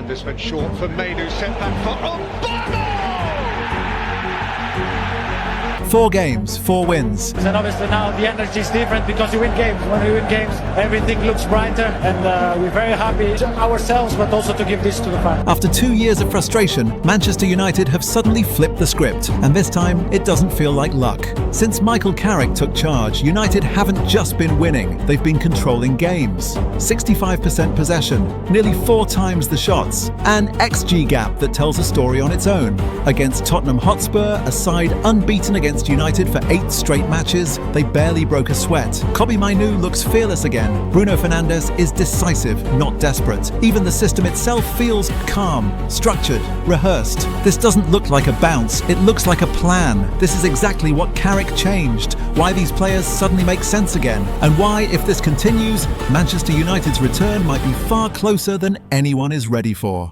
Fernandes went short for Mainoo, sent back for Bono! 4 games, 4 wins. And obviously now the energy is different because you win games. When we win games, everything looks brighter, and we're very happy ourselves, but also to give this to the fans. After 2 years of frustration, Manchester United have suddenly flipped the script, and this time it doesn't feel like luck. Since Michael Carrick took charge, United haven't just been winning, they've been controlling games. 65% possession, nearly 4 times the shots, an XG gap that tells a story on its own. Against Tottenham Hotspur, a side unbeaten against United for 8 straight matches, they barely broke a sweat. Kobbie Mainoo looks fearless again. Bruno Fernandes is decisive, not desperate. Even the system itself feels calm, structured, rehearsed. This doesn't look like a bounce, it looks like a plan. This is exactly what Carrick changed, why these players suddenly make sense again, and why, if this continues, Manchester United's return might be far closer than anyone is ready for.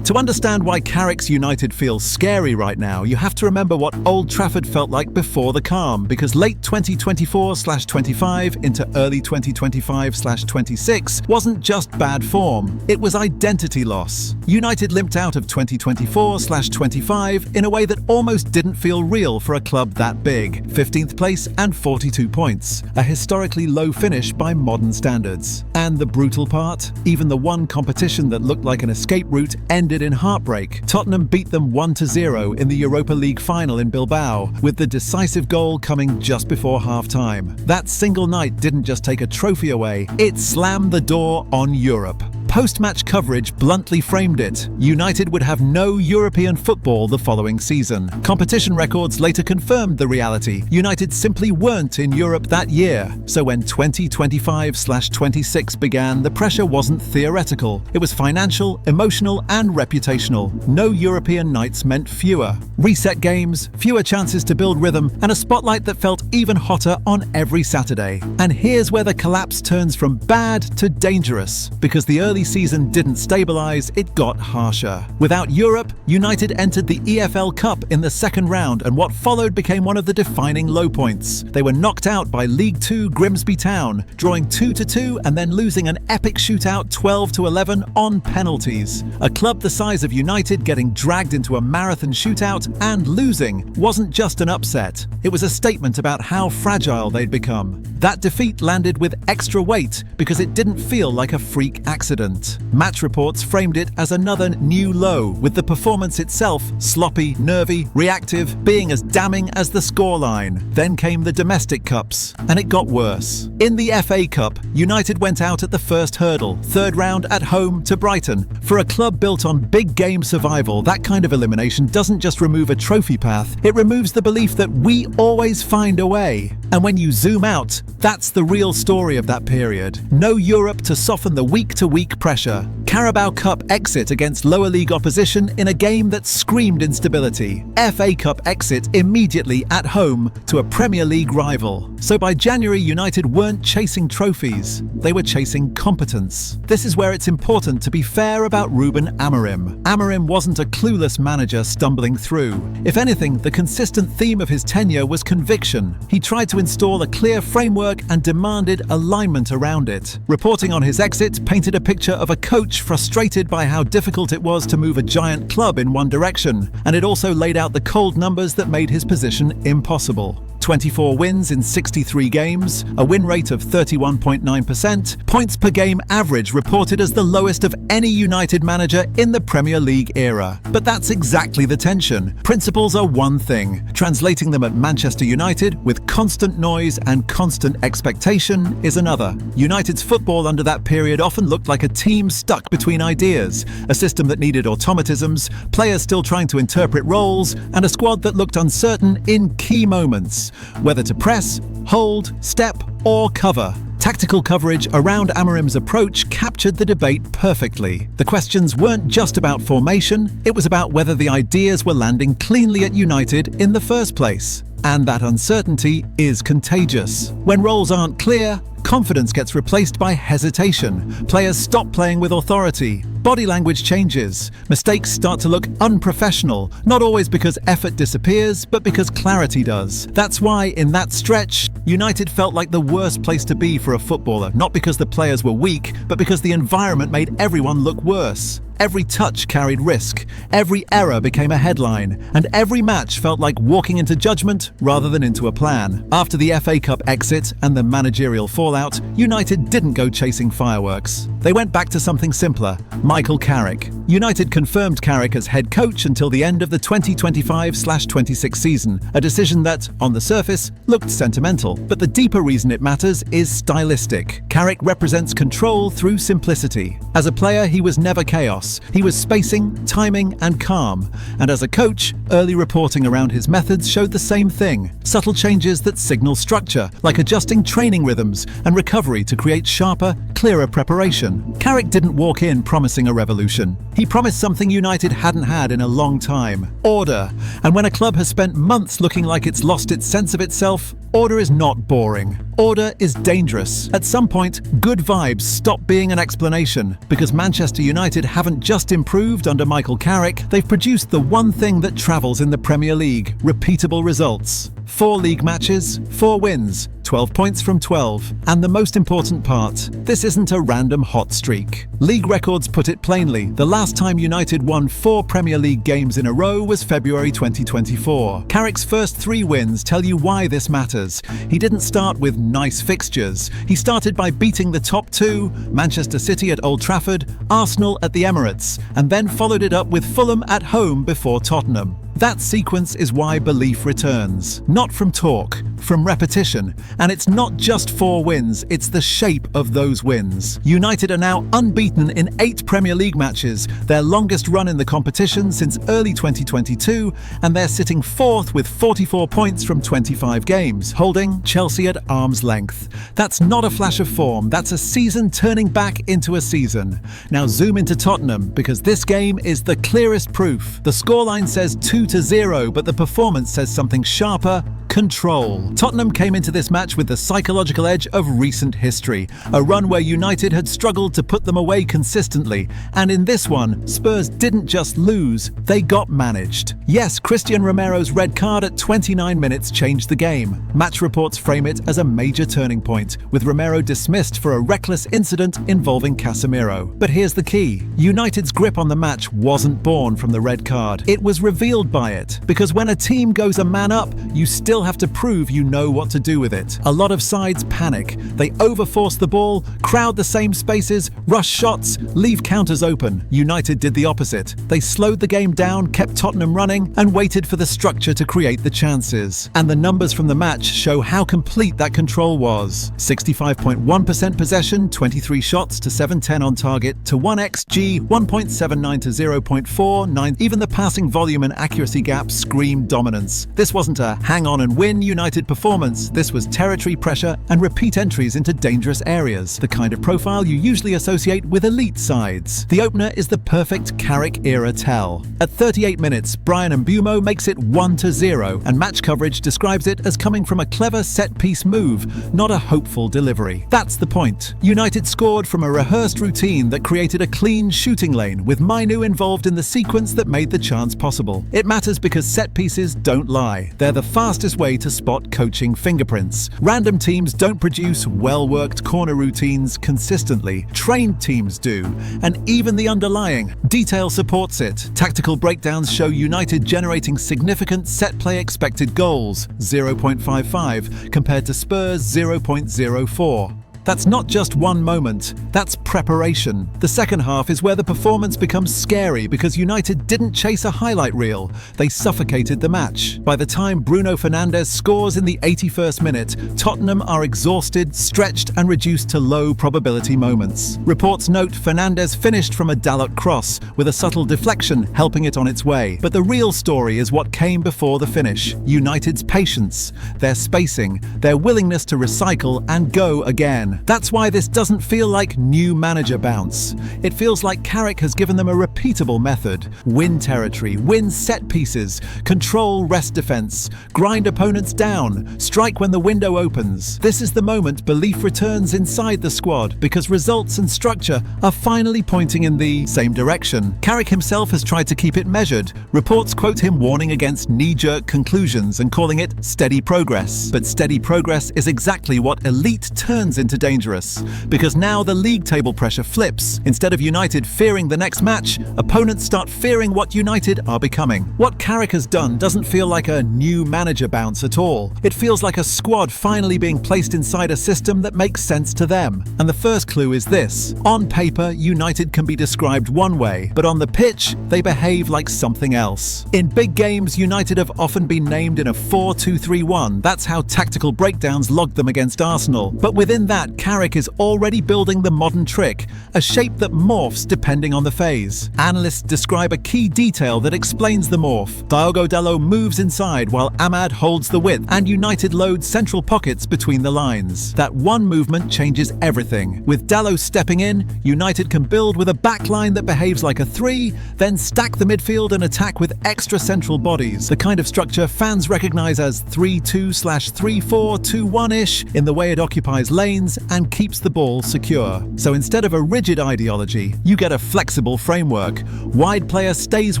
To understand why Carrick's United feels scary right now, you have to remember what Old Trafford felt like before the calm, because late 2024/25 into early 2025/26 wasn't just bad form, it was identity loss. United limped out of 2024/25 in a way that almost didn't feel real for a club that big. 15th place and 42 points, a historically low finish by modern standards. And the brutal part? Even the one competition that looked like an escape route ended in heartbreak. Tottenham beat them 1-0 in the Europa League final in Bilbao, with the decisive goal coming just before half-time. That single night didn't just take a trophy away, it slammed the door on Europe. Post-match coverage bluntly framed it. United would have no European football the following season. Competition records later confirmed the reality. United simply weren't in Europe that year. So when 2025/26 began, the pressure wasn't theoretical. It was financial, emotional, and reputational. No European nights meant fewer reset games, fewer chances to build rhythm, and a spotlight that felt even hotter on every Saturday. And here's where the collapse turns from bad to dangerous. Because the early season didn't stabilise, it got harsher. Without Europe, United entered the EFL Cup in the second round, and what followed became one of the defining low points. They were knocked out by League 2 Grimsby Town, drawing 2-2 and then losing an epic shootout 12-11 on penalties. A club the size of United getting dragged into a marathon shootout and losing wasn't just an upset. It was a statement about how fragile they'd become. That defeat landed with extra weight because it didn't feel like a freak accident. Match reports framed it as another new low, with the performance itself sloppy, nervy, reactive, being as damning as the scoreline. Then came the domestic cups, and it got worse. In the FA Cup, United went out at the first hurdle, third round at home to Brighton. For a club built on big game survival, that kind of elimination doesn't just remove a trophy path, it removes the belief that we always find a way. And when you zoom out, that's the real story of that period. No Europe to soften the week-to-week pressure. Carabao Cup exit against lower league opposition in a game that screamed instability. FA Cup exit immediately at home to a Premier League rival. So by January, United weren't chasing trophies, they were chasing competence. This is where it's important to be fair about Ruben Amorim. Amorim wasn't a clueless manager stumbling through. If anything, the consistent theme of his tenure was conviction. He tried to install a clear framework and demanded alignment around it. Reporting on his exit painted a picture of a coach frustrated by how difficult it was to move a giant club in one direction, and it also laid out the cold numbers that made his position impossible. 24 wins in 63 games, a win rate of 31.9%, points per game average reported as the lowest of any United manager in the Premier League era. But that's exactly the tension. Principles are one thing, translating them at Manchester United with constant noise and constant expectation is another. United's football under that period often looked like a team stuck between ideas, a system that needed automatisms, players still trying to interpret roles, and a squad that looked uncertain in key moments. Whether to press, hold, step, or cover. Tactical coverage around Amorim's approach captured the debate perfectly. The questions weren't just about formation, it was about whether the ideas were landing cleanly at United in the first place. And that uncertainty is contagious. When roles aren't clear, confidence gets replaced by hesitation. Players stop playing with authority. Body language changes. Mistakes start to look unprofessional, not always because effort disappears, but because clarity does. That's why, in that stretch, United felt like the worst place to be for a footballer, not because the players were weak, but because the environment made everyone look worse. Every touch carried risk, every error became a headline, and every match felt like walking into judgment rather than into a plan. After the FA Cup exit and the managerial fallout, United didn't go chasing fireworks. They went back to something simpler: Michael Carrick. United confirmed Carrick as head coach until the end of the 2025/26 season, a decision that, on the surface, looked sentimental. But the deeper reason it matters is stylistic. Carrick represents control through simplicity. As a player, he was never chaos. He was spacing, timing, and calm. And as a coach, early reporting around his methods showed the same thing: subtle changes that signal structure, like adjusting training rhythms and recovery to create sharper, clearer preparation. Carrick didn't walk in promising a revolution. He promised something United hadn't had in a long time: order. And when a club has spent months looking like it's lost its sense of itself, order is not boring. Order is dangerous. At some point, good vibes stop being an explanation, because Manchester United haven't just improved under Michael Carrick, they've produced the one thing that travels in the Premier League: repeatable results. 4 league matches, 4 wins, 12 points from 12. And the most important part, this isn't a random hot streak. League records put it plainly: the last time United won 4 Premier League games in a row was February 2024. Carrick's first 3 wins tell you why this matters. He didn't start with nice fixtures. He started by beating the top 2, Manchester City at Old Trafford, Arsenal at the Emirates, and then followed it up with Fulham at home before Tottenham. That sequence is why belief returns. Not from talk, from repetition. And it's not just 4 wins, it's the shape of those wins. United are now unbeaten in 8 Premier League matches, their longest run in the competition since early 2022, and they're sitting 4th with 44 points from 25 games, holding Chelsea at arm's length. That's not a flash of form, that's a season turning back into a season. Now zoom into Tottenham, because this game is the clearest proof. The scoreline says 2-0, but the performance says something sharper: control. Tottenham came into this match with the psychological edge of recent history, a run where United had struggled to put them away consistently. And in this one, Spurs didn't just lose, they got managed. Yes, Christian Romero's red card at 29 minutes changed the game. Match reports frame it as a major turning point, with Romero dismissed for a reckless incident involving Casemiro. But here's the key: United's grip on the match wasn't born from the red card. It was revealed by it. Because when a team goes a man up, you still have to prove you know what to do with it. A lot of sides panic. They overforce the ball, crowd the same spaces, rush shots, leave counters open. United did the opposite. They slowed the game down, kept Tottenham running, and waited for the structure to create the chances. And the numbers from the match show how complete that control was. 65.1% possession, 23 shots to 710 on target, to 1xg, 1.79 to 0.49. Even the passing volume and accuracy gap screamed dominance. This wasn't a hang on and win United performance. This was territory pressure and repeat entries into dangerous areas, the kind of profile you usually associate with elite sides. The opener is the perfect Carrick-era tell. At 38 minutes, Bryan Mbeumo makes it 1-0, and match coverage describes it as coming from a clever set-piece move, not a hopeful delivery. That's the point. United scored from a rehearsed routine that created a clean shooting lane, with Mainoo involved in the sequence that made the chance possible. It matters because set pieces don't lie. They're the fastest way to spot coaching fingerprints. Random teams don't produce well-worked corner routines consistently. Trained teams do. And even the underlying detail supports it. Tactical breakdowns show United generating significant set play expected goals, 0.55, compared to Spurs' 0.04. That's not just one moment, that's preparation. The second half is where the performance becomes scary because United didn't chase a highlight reel, they suffocated the match. By the time Bruno Fernandes scores in the 81st minute, Tottenham are exhausted, stretched and reduced to low probability moments. Reports note Fernandes finished from a Dalot cross, with a subtle deflection helping it on its way. But the real story is what came before the finish: United's patience, their spacing, their willingness to recycle and go again. That's why this doesn't feel like new manager bounce. It feels like Carrick has given them a repeatable method. Win territory, win set pieces, control rest defense, grind opponents down, strike when the window opens. This is the moment belief returns inside the squad, because results and structure are finally pointing in the same direction. Carrick himself has tried to keep it measured. Reports quote him warning against knee-jerk conclusions and calling it steady progress. But steady progress is exactly what elite turns into dangerous, because now the league table pressure flips. Instead of United fearing the next match, opponents start fearing what United are becoming. What Carrick has done doesn't feel like a new manager bounce at all. It feels like a squad finally being placed inside a system that makes sense to them. And the first clue is this: on paper, United can be described one way, but on the pitch, they behave like something else. In big games, United have often been named in a 4-2-3-1. That's how tactical breakdowns logged them against Arsenal. But within that, Carrick is already building the modern trick, a shape that morphs depending on the phase. Analysts describe a key detail that explains the morph. Diogo Dalot moves inside while Amad holds the width, and United loads central pockets between the lines. That one movement changes everything. With Dalot stepping in, United can build with a backline that behaves like a 3, then stack the midfield and attack with extra central bodies, the kind of structure fans recognise as 3-2/3-4-2-1-ish in the way it occupies lanes and keeps the ball secure. So instead of a rigid ideology, you get a flexible framework. Wide player stays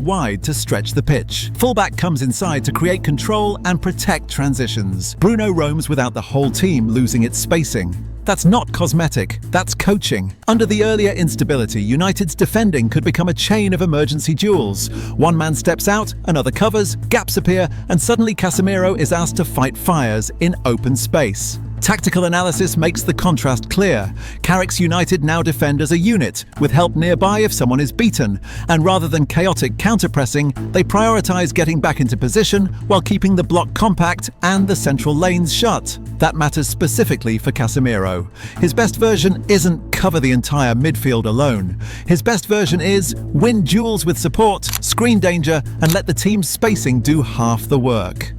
wide to stretch the pitch. Fullback comes inside to create control and protect transitions. Bruno roams without the whole team losing its spacing. That's not cosmetic, that's coaching. Under the earlier instability, United's defending could become a chain of emergency duels. One man steps out, another covers, gaps appear, and suddenly Casemiro is asked to fight fires in open space. Tactical analysis makes the contrast clear. Carrick's United now defend as a unit, with help nearby if someone is beaten, and rather than chaotic counter-pressing, they prioritise getting back into position while keeping the block compact and the central lanes shut. That matters specifically for Casemiro. His best version isn't cover the entire midfield alone. His best version is win duels with support, screen danger, and let the team's spacing do half the work.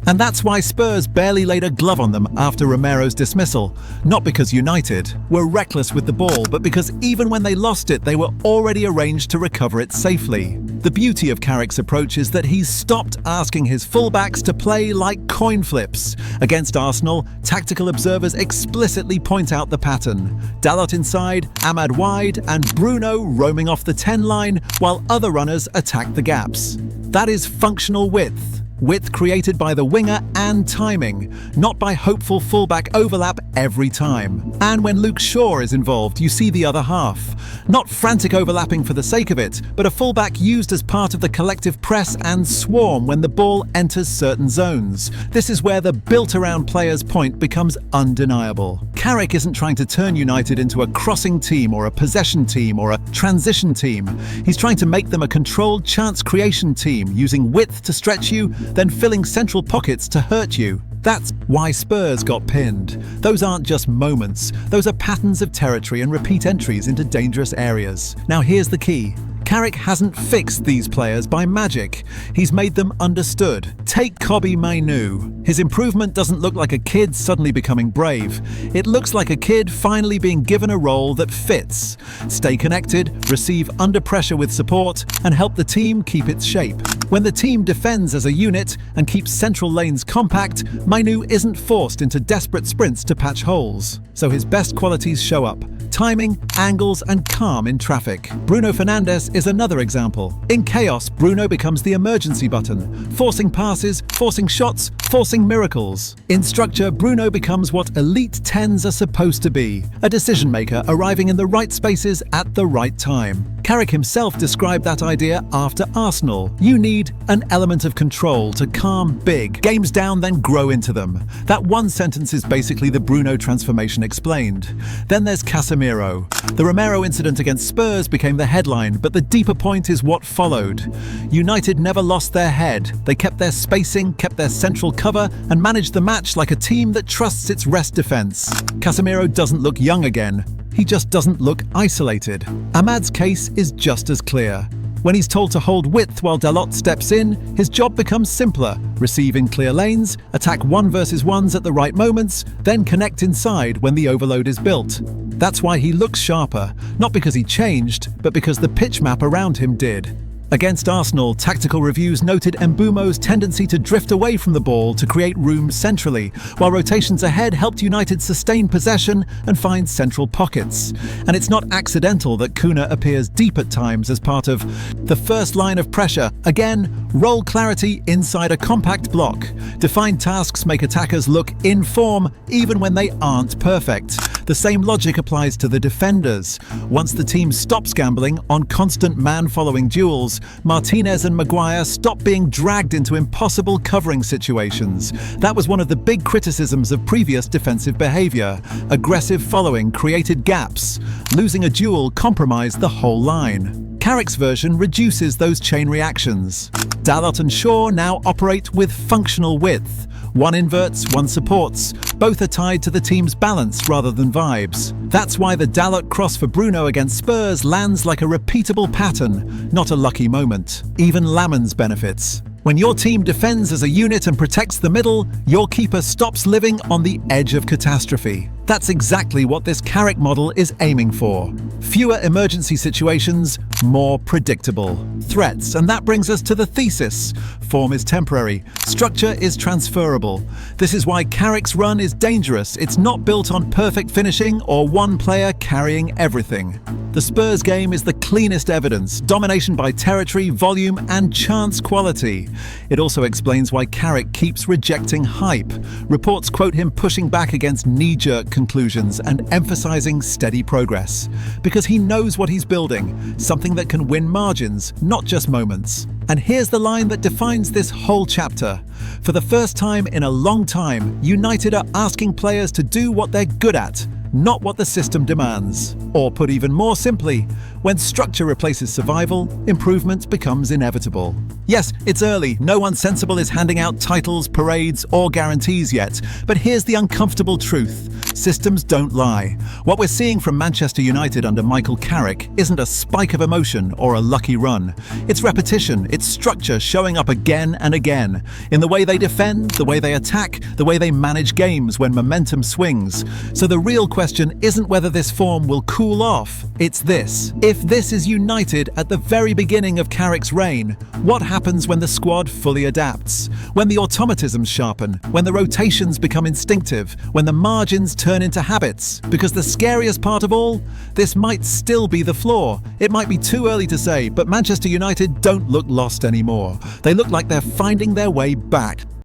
And that's why Spurs barely laid a glove on them after Romero's dismissal. Not because United were reckless with the ball, but because even when they lost it, they were already arranged to recover it safely. The beauty of Carrick's approach is that he's stopped asking his fullbacks to play like coin flips. Against Arsenal, tactical observers explicitly point out the pattern. Dalot inside, Amad wide, and Bruno roaming off the 10 line while other runners attack the gaps. That is functional width. Width created by the winger and timing, not by hopeful fullback overlap every time. And when Luke Shaw is involved, you see the other half. Not frantic overlapping for the sake of it, but a fullback used as part of the collective press and swarm when the ball enters certain zones. This is where the built-around players point becomes undeniable. Carrick isn't trying to turn United into a crossing team or a possession team or a transition team. He's trying to make them a controlled chance creation team, using width to stretch you, then filling central pockets to hurt you. That's why Spurs got pinned. Those aren't just moments. Those are patterns of territory and repeat entries into dangerous areas. Now here's the key. Carrick hasn't fixed these players by magic. He's made them understood. Take Kobbie Mainoo. His improvement doesn't look like a kid suddenly becoming brave. It looks like a kid finally being given a role that fits. Stay connected, receive under pressure with support, and help the team keep its shape. When the team defends as a unit and keeps central lanes compact, Mainoo isn't forced into desperate sprints to patch holes. So his best qualities show up. Timing, angles, and calm in traffic. Bruno Fernandes is another example. In chaos, Bruno becomes the emergency button, forcing passes, forcing shots, forcing miracles. In structure, Bruno becomes what elite 10s are supposed to be, a decision maker arriving in the right spaces at the right time. Carrick himself described that idea after Arsenal. You need an element of control to calm big games down, then grow into them. That one sentence is basically the Bruno transformation explained. Then there's Casemiro. The Romero incident against Spurs became the headline, but the deeper point is what followed. United never lost their head. They kept their spacing, kept their central cover, and managed the match like a team that trusts its rest defense. Casemiro doesn't look young again. He just doesn't look isolated. Amad's case is just as clear. When he's told to hold width while Dalot steps in, his job becomes simpler. Receive in clear lanes, attack 1v1s at the right moments, then connect inside when the overload is built. That's why he looks sharper, not because he changed, but because the pitch map around him did. Against Arsenal, tactical reviews noted Mbeumo's tendency to drift away from the ball to create room centrally, while rotations ahead helped United sustain possession and find central pockets. And it's not accidental that Kuna appears deep at times as part of the first line of pressure, again, Role clarity inside a compact block. Defined tasks make attackers look in form even when they aren't perfect. The same logic applies to the defenders. Once the team stops gambling on constant man-following duels, Martinez and Maguire stop being dragged into impossible covering situations. That was one of the big criticisms of previous defensive behaviour. Aggressive following created gaps. Losing a duel compromised the whole line. Carrick's version reduces those chain reactions. Dalot and Shaw now operate with functional width. One inverts, one supports. Both are tied to the team's balance rather than vibes. That's why the Dalot cross for Bruno against Spurs lands like a repeatable pattern, not a lucky moment. Even Lammens benefits. When your team defends as a unit and protects the middle, your keeper stops living on the edge of catastrophe. That's exactly what this Carrick model is aiming for. Fewer emergency situations, more predictable threats. And that brings us to the thesis. Form is temporary, structure is transferable. This is why Carrick's run is dangerous. It's not built on perfect finishing or one player carrying everything. The Spurs game is the cleanest evidence, domination by territory, volume and chance quality. It also explains why Carrick keeps rejecting hype. Reports quote him pushing back against knee-jerk conclusions and emphasizing steady progress. Because he knows what he's building, something that can win margins, not just moments. And here's the line that defines this whole chapter. For the first time in a long time, United are asking players to do what they're good at, not what the system demands. Or put even more simply, when structure replaces survival, improvement becomes inevitable. Yes, it's early, no one sensible is handing out titles, parades, or guarantees yet, but here's the uncomfortable truth. Systems don't lie. What we're seeing from Manchester United under Michael Carrick isn't a spike of emotion or a lucky run. It's repetition, it's structure showing up again and again, in the way they defend, the way they attack, the way they manage games when momentum swings. So the real question isn't whether this form will cool off, it's this. If this is United at the very beginning of Carrick's reign, what happens when the squad fully adapts? When the automatisms sharpen? When the rotations become instinctive? When the margins turn into habits? Because the scariest part of all, this might still be the floor. It might be too early to say, but Manchester United don't look lost anymore. They look like they're finding their way back.